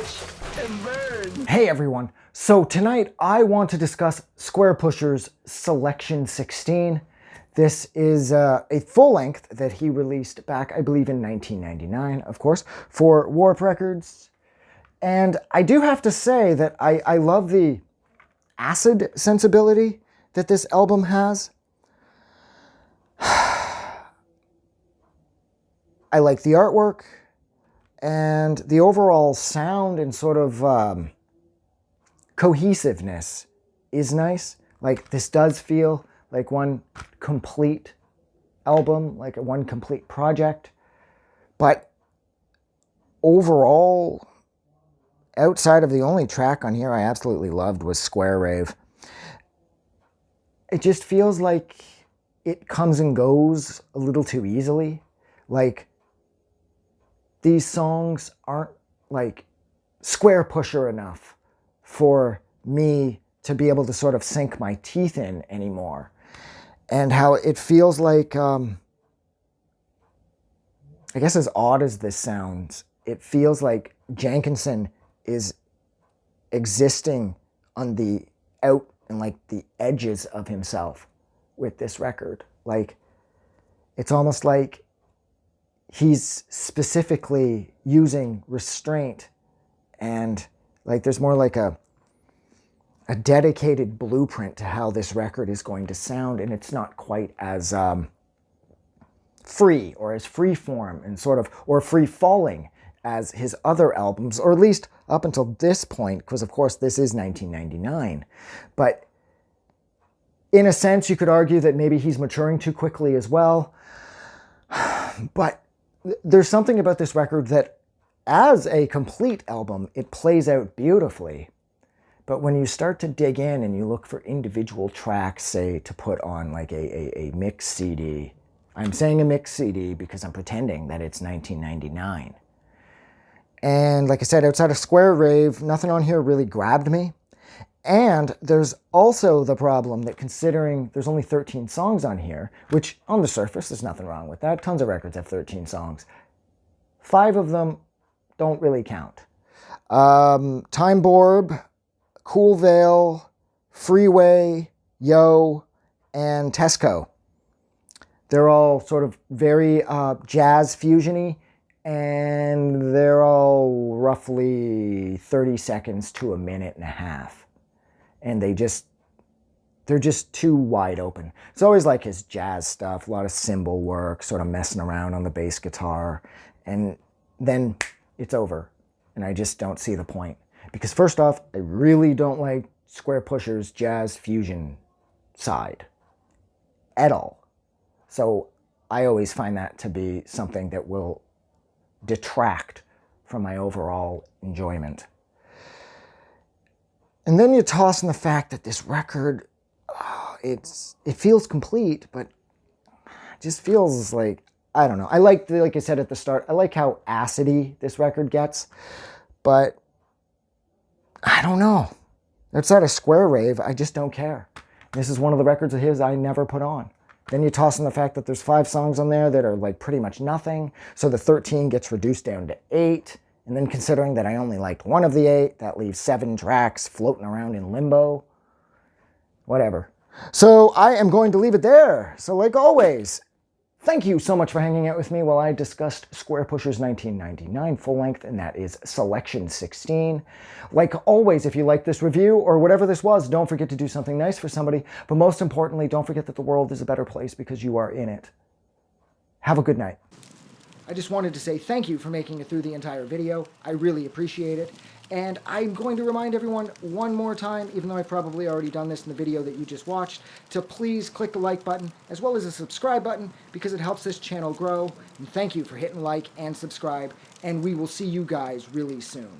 Watch and burn. Hey everyone, so tonight I want to discuss Squarepusher's Selection 16. This is a full length that he released back, I believe, in 1999, of course, for Warp Records. And I do have to say that I love the acid sensibility that this album has. I like the artwork and the overall sound and sort of cohesiveness is nice. Like, this does feel like one complete album, like one complete project. But overall, outside of the only track on here I absolutely loved was Square Rave, it just feels like it comes and goes a little too easily. Like, these songs aren't like Squarepusher enough for me to be able to sort of sink my teeth in anymore. And how it feels like, I guess as odd as this sounds, it feels like Jenkinson is existing on the out and like the edges of himself with this record. Like, it's almost like he's specifically using restraint, and like there's more like a dedicated blueprint to how this record is going to sound, and it's not quite as free or as free form and sort of, or free falling as his other albums, or at least up until this point, because of course this is 1999. But in a sense, you could argue that maybe he's maturing too quickly as well. But there's something about this record that, as a complete album, it plays out beautifully. But when you start to dig in and you look for individual tracks, say, to put on like a mix CD, I'm saying a mix CD because I'm pretending that it's 1999. And like I said, outside of Square Rave, nothing on here really grabbed me. And there's also the problem that, considering there's only 13 songs on here, which on the surface there's nothing wrong with that. Tons of records have 13 songs. 5 of them don't really count. Time Borb, Cool Veil, Freeway, Yo, and Tesco. They're all sort of very jazz fusion-y, and they're all roughly 30 seconds to a minute and a half. And they're just too wide open. It's always like his jazz stuff, a lot of cymbal work, sort of messing around on the bass guitar, and then it's over. And I just don't see the point. Because first off, I really don't like Squarepusher's jazz fusion side at all. So I always find that to be something that will detract from my overall enjoyment. And then you toss in the fact that this record, it feels complete, but it just feels like, I don't know. I like I said at the start, I like how acidy this record gets, but I don't know. Outside of Square Rave, I just don't care. This is one of the records of his I never put on. Then you toss in the fact that there's 5 songs on there that are like pretty much nothing, so the 13 gets reduced down to 8. And then considering that I only liked 1 of the 8, that leaves 7 tracks floating around in limbo. Whatever. So I am going to leave it there. So like always, thank you so much for hanging out with me while I discussed Squarepusher's 1999 full length, and that is Selection 16. Like always, if you like this review or whatever this was, don't forget to do something nice for somebody. But most importantly, don't forget that the world is a better place because you are in it. Have a good night. I just wanted to say thank you for making it through the entire video. I really appreciate it. And I'm going to remind everyone one more time, even though I've probably already done this in the video that you just watched, to please click the like button as well as the subscribe button, because it helps this channel grow. And thank you for hitting like and subscribe, and we will see you guys really soon.